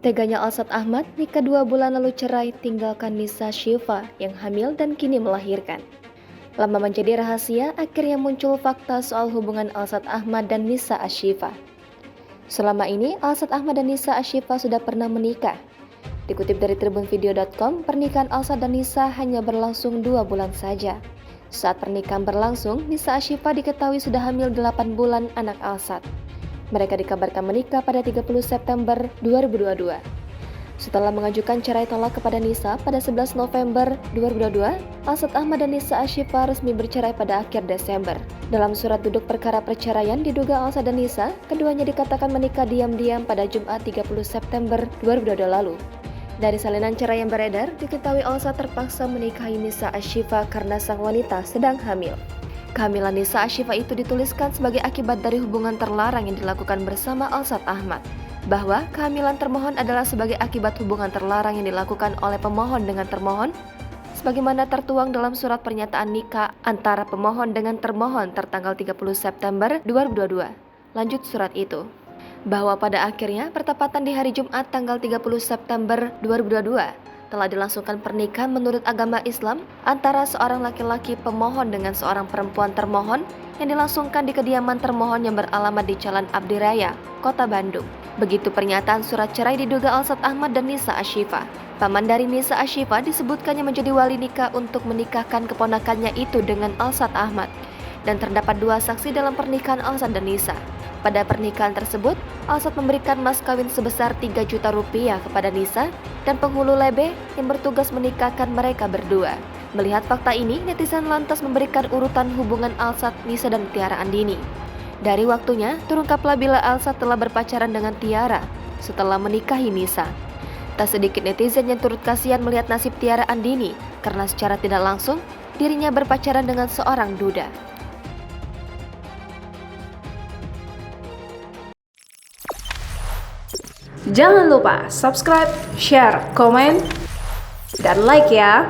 Teganya Alsat Ahmad nikah 2 bulan lalu cerai tinggalkan Nisa Syifa yang hamil dan kini melahirkan. Lama menjadi rahasia, akhirnya muncul fakta soal hubungan Alsat Ahmad dan Nisa Ashifa. Selama ini, Alsat Ahmad dan Nisa Ashifa sudah pernah menikah. Dikutip dari tribunvideo.com, pernikahan Alsat dan Nisa hanya berlangsung 2 bulan saja. Saat pernikahan berlangsung, Nisa Ashifa diketahui sudah hamil 8 bulan anak Alsat. Mereka dikabarkan menikah pada 30 September 2022. Setelah mengajukan cerai tolak kepada Nisa pada 11 November 2022, Alsat Ahmad dan Nisa Ashifa resmi bercerai pada akhir Desember. Dalam surat duduk perkara perceraian diduga Alsat dan Nisa, keduanya dikatakan menikah diam-diam pada Jumat 30 September 2022 lalu. Dari salinan cerai yang beredar, diketahui Alsat terpaksa menikahi Nisa Ashifa karena sang wanita sedang hamil. Kehamilan Nisa Ashifa itu dituliskan sebagai akibat dari hubungan terlarang yang dilakukan bersama Alsat Ahmad, bahwa kehamilan termohon adalah sebagai akibat hubungan terlarang yang dilakukan oleh pemohon dengan termohon, sebagaimana tertuang dalam surat pernyataan nikah antara pemohon dengan termohon tertanggal 30 September 2022. Lanjut surat itu, bahwa pada akhirnya pertepatan di hari Jumat tanggal 30 September 2022, telah dilangsungkan pernikahan menurut agama Islam antara seorang laki-laki pemohon dengan seorang perempuan termohon yang dilangsungkan di kediaman termohon yang beralamat di Jalan Abdi Raya, Kota Bandung. Begitu pernyataan surat cerai diduga Alsat Ahmad dan Nisa Ashifa. Paman dari Nisa Ashifa disebutkannya menjadi wali nikah untuk menikahkan keponakannya itu dengan Alsat Ahmad. Dan terdapat 2 saksi dalam pernikahan Alsat dan Nisa. Pada pernikahan tersebut, Alsat memberikan mas kawin sebesar 3 juta rupiah kepada Nisa dan penghulu lebe yang bertugas menikahkan mereka berdua. Melihat fakta ini, netizen lantas memberikan urutan hubungan Alsat, Nisa, dan Tiara Andini. Dari waktunya, terungkaplah bila Alsat telah berpacaran dengan Tiara setelah menikahi Nisa. Tak sedikit netizen yang turut kasihan melihat nasib Tiara Andini karena secara tidak langsung dirinya berpacaran dengan seorang duda. Jangan lupa subscribe, share, komen, dan like ya.